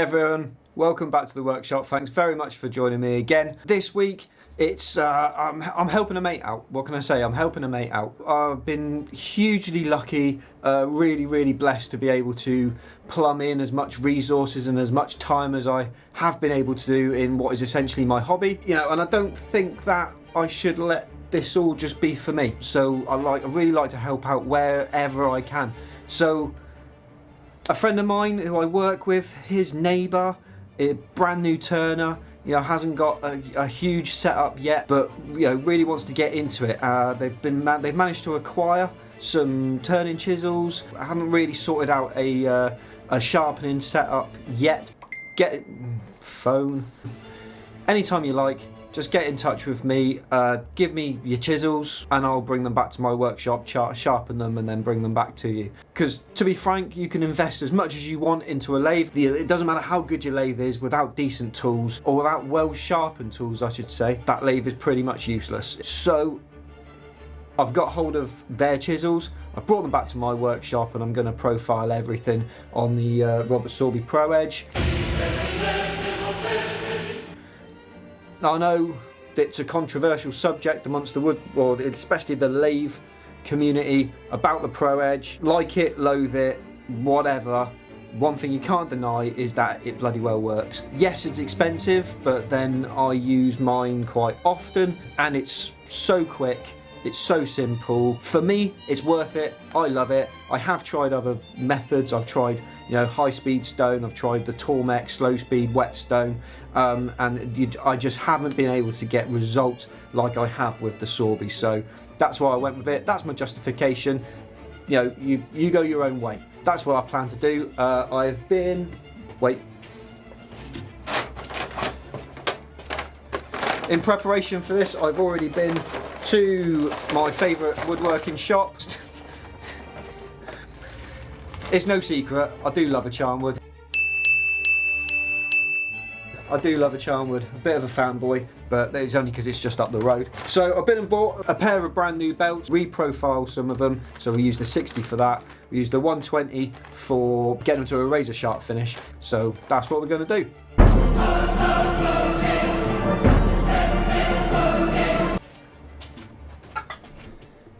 everyone, welcome back to the workshop. Thanks very much for joining me again. This week it's I'm helping a mate out. What can I say? I'm helping a mate out. I've been hugely lucky, really blessed to be able to plumb in as much resources and as much time as I have been able to do in what is essentially my hobby. You know, and I don't think that I should let this all just be for me. So I really like to help out wherever I can. So a friend of mine who I work with, his neighbour, a brand new turner, you know, hasn't got a huge setup yet, but you know, really wants to get into it. They've managed to acquire some turning chisels. I haven't really sorted out a sharpening setup yet. Phone. Anytime you like, just get in touch with me, give me your chisels and I'll bring them back to my workshop, sharpen them and then bring them back to you. Because to be frank, you can invest as much as you want into a lathe. It doesn't matter how good your lathe is, without decent tools, or without well sharpened tools I should say, that lathe is pretty much useless. So I've got hold of their chisels, I've brought them back to my workshop and I'm going to profile everything on the Robert Sorby Pro Edge. I know it's a controversial subject amongst the woodworld, especially the lathe community, about the Pro Edge. Like it, loathe it, whatever. One thing you can't deny is that it bloody well works. Yes, it's expensive, but then I use mine quite often and it's so quick. It's so simple. For me, it's worth it. I love it. I have tried other methods. I've tried, you know, high-speed stone. I've tried the Tormek slow-speed whetstone, and I just haven't been able to get results like I have with the Sorby. So that's why I went with it. That's my justification. You know, you go your own way. That's what I plan to do. In preparation for this, I've already been to my favourite woodworking shops. It's no secret, I do love a charmwood. I do love a charmwood, a bit of a fanboy, but it's only because it's just up the road. So I've been and bought a pair of brand new belts, reprofiled some of them. So we used the 60 for that. We used the 120 for getting them to a razor sharp finish. So that's what we're going to do.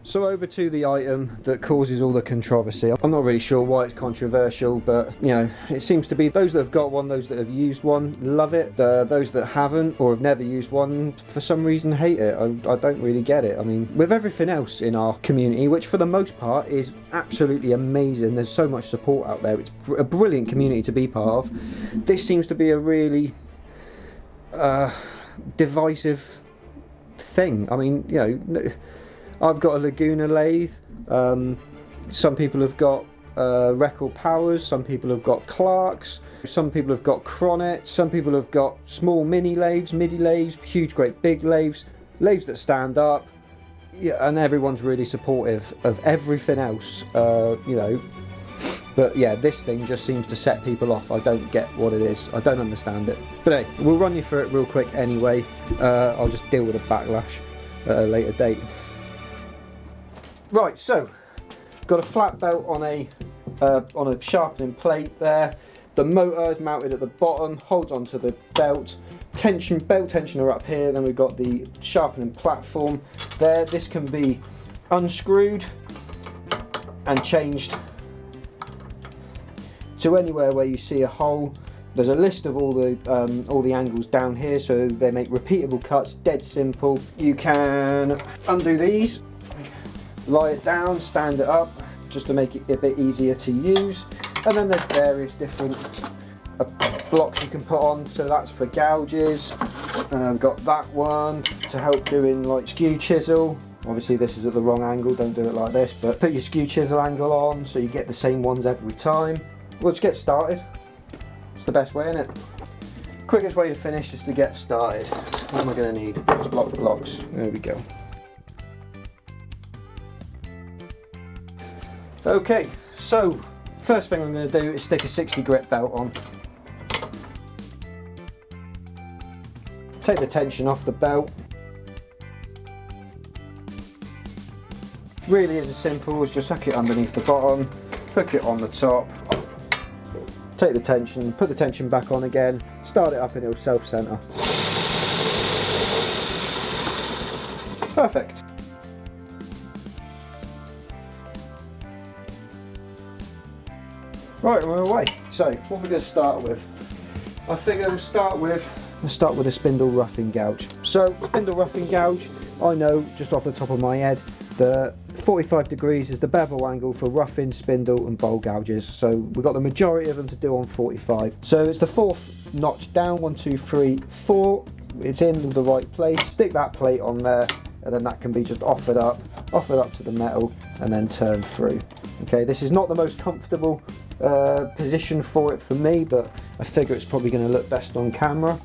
So over to the item that causes all the controversy. I'm not really sure why it's controversial, but you know, it seems to be those that have got one, those that have used one, love it. Those that haven't or have never used one, for some reason hate it. I don't really get it. I mean, with everything else in our community, which for the most part is absolutely amazing, there's so much support out there, it's a brilliant community to be part of. This seems to be a really divisive thing. I mean, you know, I've got a Laguna lathe, some people have got Record Powers, some people have got Clarks, some people have got Cronets, some people have got small mini lathes, midi lathes, huge great big lathes, lathes that stand up, yeah, and everyone's really supportive of everything else, you know. But yeah, this thing just seems to set people off. I don't get what it is, I don't understand it. But hey, we'll run you through it real quick anyway. I'll just deal with a backlash at a later date. Right, so got a flat belt on a sharpening plate there. The motor is mounted at the bottom, holds onto the belt. Belt tensioner up here. Then we've got the sharpening platform there. This can be unscrewed and changed to anywhere where you see a hole. There's a list of all the angles down here, so they make repeatable cuts. Dead simple. You can undo these, lie it down, stand it up, just to make it a bit easier to use. And then there's various different blocks you can put on, so that's for gouges. I've got that one to help doing like skew chisel. Obviously this is at the wrong angle, don't do it like this, but put your skew chisel angle on so you get the same ones every time. We'll just get started. It's the best way, isn't it? Quickest way to finish is to get started. What am I going to need? Just blocks. There we go. Okay, so first thing I'm going to do is stick a 60 grit belt on. Take the tension off the belt. Really is as simple as just hook it underneath the bottom, hook it on the top, take the tension, put the tension back on again, start it up and it'll self-center. Perfect. Right, we're away. So, what we're going to start with, I figure we'll start with a spindle roughing gouge. So, spindle roughing gouge, I know just off the top of my head, the 45 degrees is the bevel angle for roughing, spindle and bowl gouges. So we've got the majority of them to do on 45. So it's the fourth notch down, 1, 2, 3, 4. It's in the right place. Stick that plate on there, and then that can be just offered up to the metal and then turn through. Okay, this is not the most comfortable position for it for me, but I figure it's probably going to look best on camera.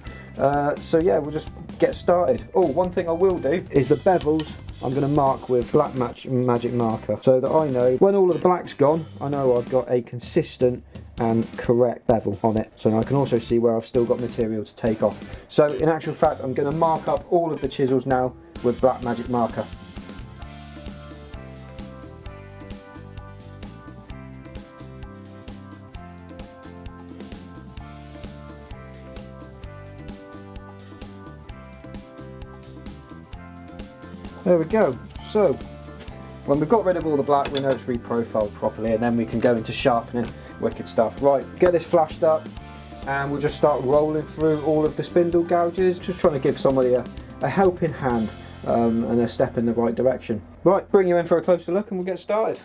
So yeah, we'll just get started. Oh, one thing I will do is the bevels I'm going to mark with black magic marker, so that I know when all of the black's gone, I know I've got a consistent and correct bevel on it. So I can also see where I've still got material to take off. So in actual fact, I'm going to mark up all of the chisels now with black magic marker. There we go. So when we've got rid of all the black, we know it's reprofiled properly, and then we can go into sharpening. Wicked stuff. Right, get this flashed up and we'll just start rolling through all of the spindle gouges, just trying to give somebody a helping hand and a step in the right direction. Right, bring you in for a closer look and we'll get started.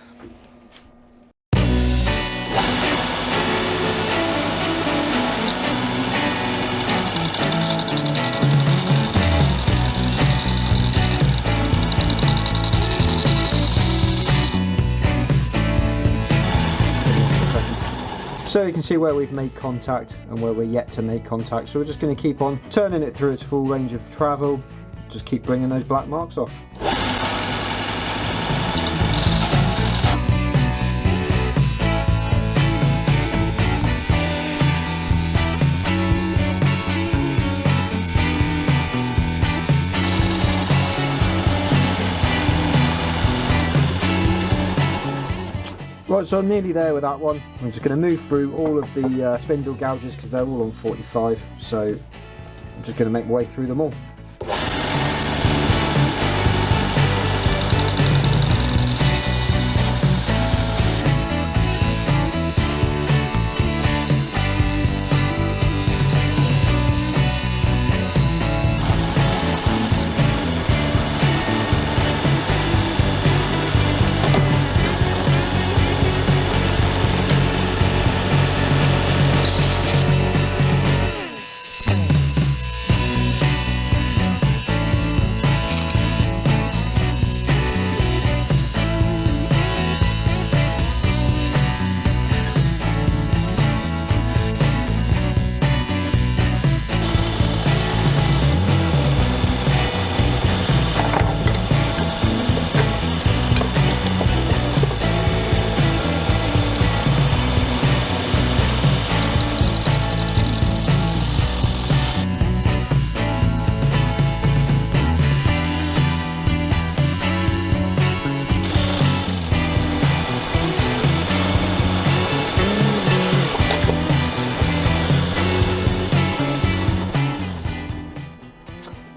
So you can see where we've made contact and where we're yet to make contact. So we're just going to keep on turning it through its full range of travel. Just keep bringing those black marks off. Right, so I'm nearly there with that one. I'm just going to move through all of the spindle gouges because they're all on 45, so I'm just going to make my way through them all.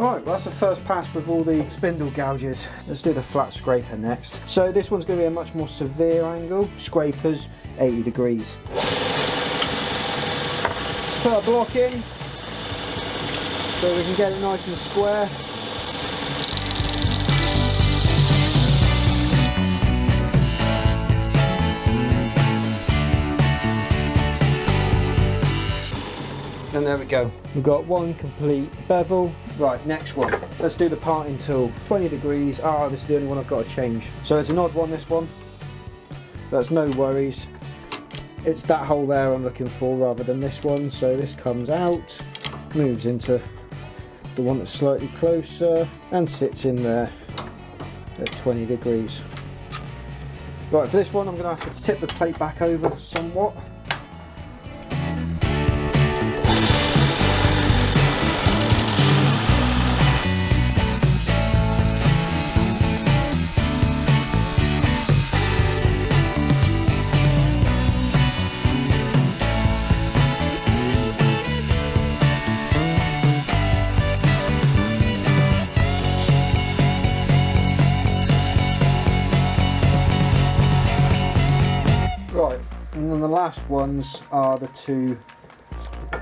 Right, well that's the first pass with all the spindle gouges. Let's do the flat scraper next. So this one's going to be a much more severe angle. Scrapers, 80 degrees. Put a block in so we can get it nice and square. And there we go. We've got one complete bevel. Right, next one. Let's do the parting tool. 20 degrees. Ah, this is the only one I've got to change. So it's an odd one, this one. That's no worries. It's that hole there I'm looking for rather than this one. So this comes out, moves into the one that's slightly closer and sits in there at 20 degrees. Right, for this one I'm going to have to tip the plate back over somewhat. then the last ones are the 2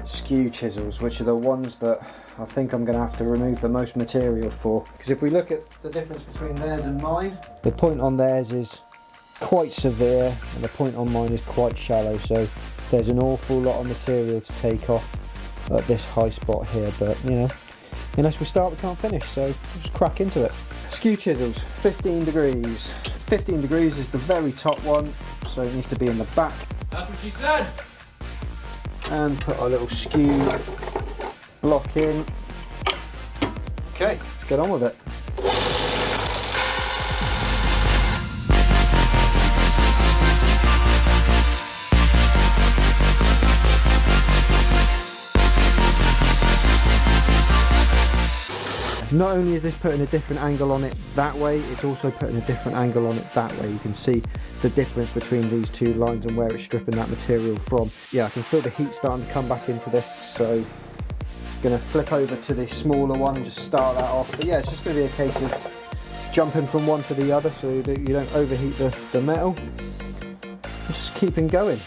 skew chisels, which are the ones that I think I'm going to have to remove the most material for. Because if we look at the difference between theirs and mine, the point on theirs is quite severe and the point on mine is quite shallow, so there's an awful lot of material to take off at this high spot here, but you know, unless we start we can't finish, so we'll just crack into it. Skew chisels, 15 degrees. 15 degrees is the very top one, so it needs to be in the back. That's what she said! And put our little skew block in. Okay, let's get on with it. Not only is this putting a different angle on it that way, it's also putting a different angle on it that way. You can see the difference between these 2 lines and where it's stripping that material from. Yeah, I can feel the heat starting to come back into this, so I'm going to flip over to the smaller one and just start that off. But yeah, it's just going to be a case of jumping from one to the other so that you don't overheat the metal. And just keeping going.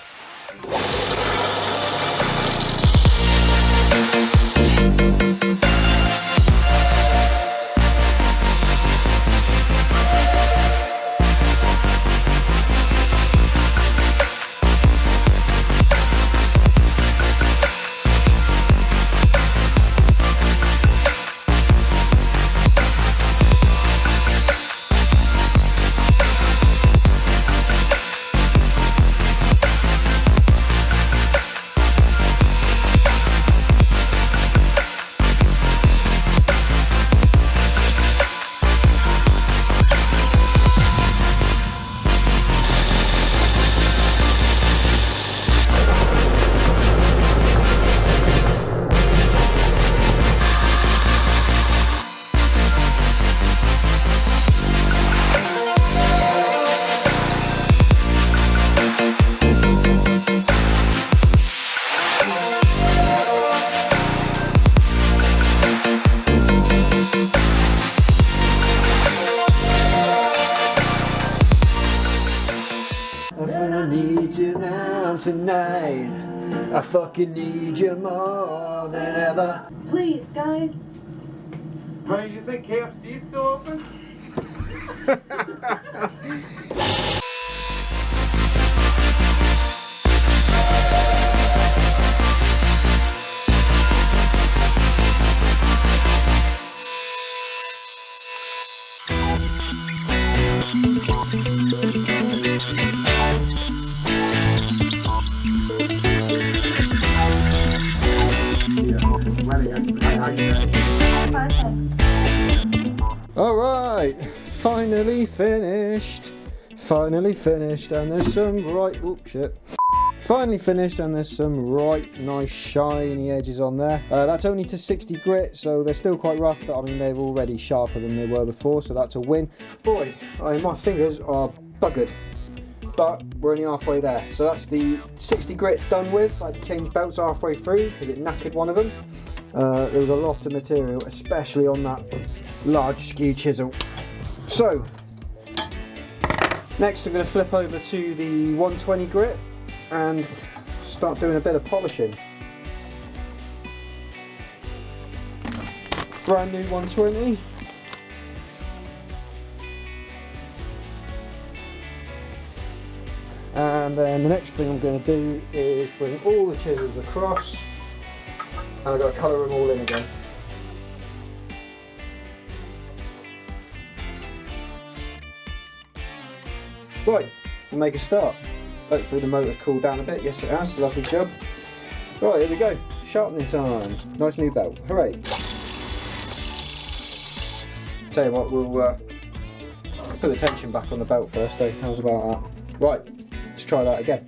Tonight, I fucking need you more than ever. Please, guys. Right, you think KFC's still open? Alright, finally finished. Finally finished, and there's some Finally finished, and there's some right nice shiny edges on there. That's only to 60 grit, so they're still quite rough, but I mean they're already sharper than they were before, so that's a win. Boy, my fingers are buggered, but we're only halfway there. So that's the 60 grit done with. I had to change belts halfway through because it knackered one of them. There was a lot of material, especially on that large skew chisel. So next I'm going to flip over to the 120 grit and start doing a bit of polishing. Brand new 120. And then the next thing I'm going to do is bring all the chisels across, and I've got to colour them all in again. Right, we'll make a start. Hopefully the motor's cooled down a bit. Yes it has, lovely job. Right, here we go. Sharpening time. Nice new belt, hooray. Tell you what, we'll put the tension back on the belt first, eh? How's about that? Right, let's try that again.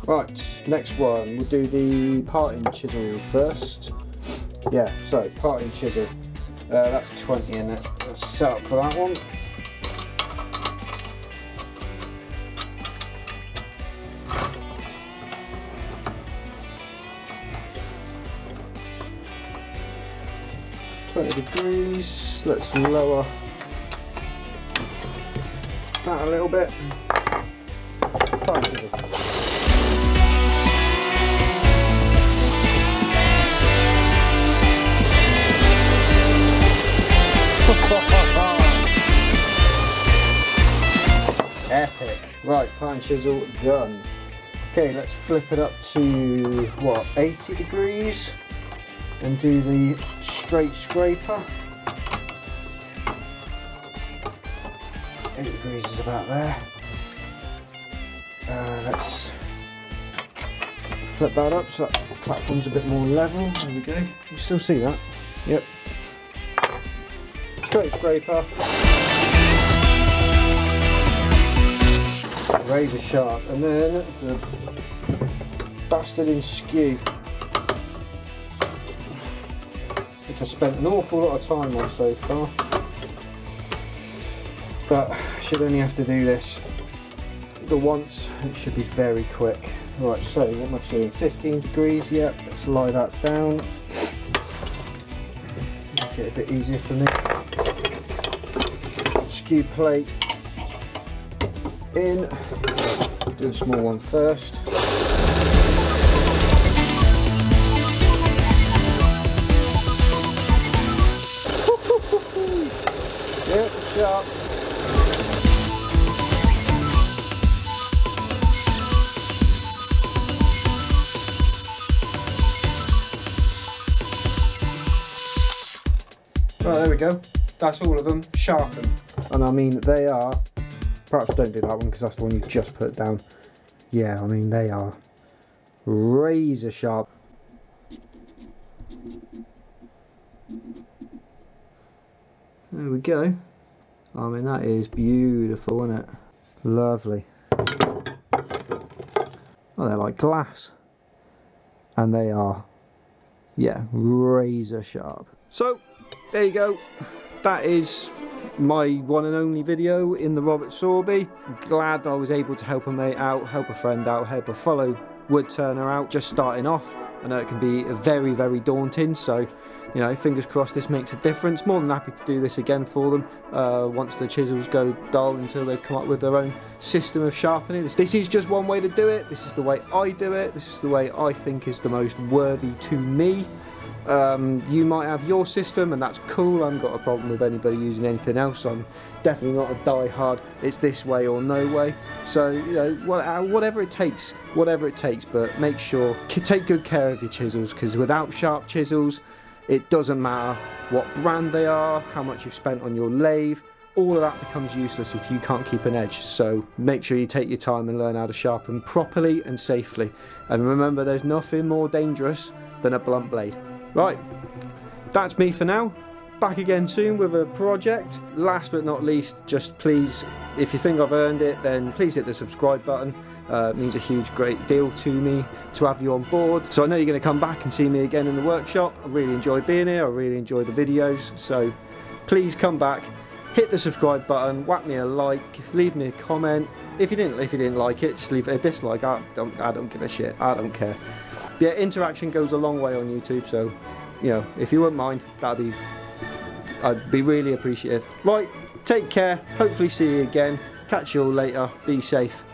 Right, next one, we'll do the parting chisel first. Yeah, so parting chisel, that's 20 in it. Let's set up for that one. 20 degrees. Let's lower that a little bit. Epic. Right, pan chisel done. Okay, let's flip it up to what, 80 degrees and do the straight scraper. 80 degrees is about there. Let's flip that up so that platform's a bit more level. There we go. You still see that? Yep. Straight scraper. Razor sharp, and then the bastard in skew, which I spent an awful lot of time on so far, but I should only have to do this the once. It should be very quick. Right, so what am I doing? 15 degrees. Yep. Let's lie that down. Make it a bit easier for me. Skew plate in. Do the small one first. Yep, sharp. Right, there we go. That's all of them sharpened. And I mean, they are, perhaps don't do that one because that's the one you just put down. Yeah, I mean, they are razor sharp. There we go. I mean, that is beautiful, isn't it? Lovely. Oh, they're like glass. And they are, yeah, razor sharp. So, there you go. That is my one and only video in the Robert Sorby. Glad I was able to help a mate out, help a friend out, help a fellow wood turner out, just starting off. I know it can be very, very daunting, so, you know, fingers crossed this makes a difference. More than happy to do this again for them once the chisels go dull, until they've come up with their own system of sharpening. This is just one way to do it. This is the way I do it. This is the way I think is the most worthy to me. You might have your system, and that's cool. I haven't got a problem with anybody using anything else. I'm definitely not a die-hard, it's this way or no way. So, you know, whatever it takes, but make sure to take good care of your chisels, because without sharp chisels, it doesn't matter what brand they are, how much you've spent on your lathe, all of that becomes useless if you can't keep an edge. So make sure you take your time and learn how to sharpen properly and safely. And remember, there's nothing more dangerous than a blunt blade. Right, that's me for now. Back again soon with a project. Last but not least, just please, if you think I've earned it, then please hit the subscribe button. It means a huge, great deal to me to have you on board. So I know you're going to come back and see me again in the workshop. I really enjoy being here. I really enjoy the videos. So please come back, hit the subscribe button, whack me a like, leave me a comment. If you didn't like it, just leave it a dislike. I don't give a shit. I don't care. Yeah, interaction goes a long way on YouTube, so, you know, if you wouldn't mind, I'd be really appreciative. Right, take care, hopefully see you again, catch you all later, be safe.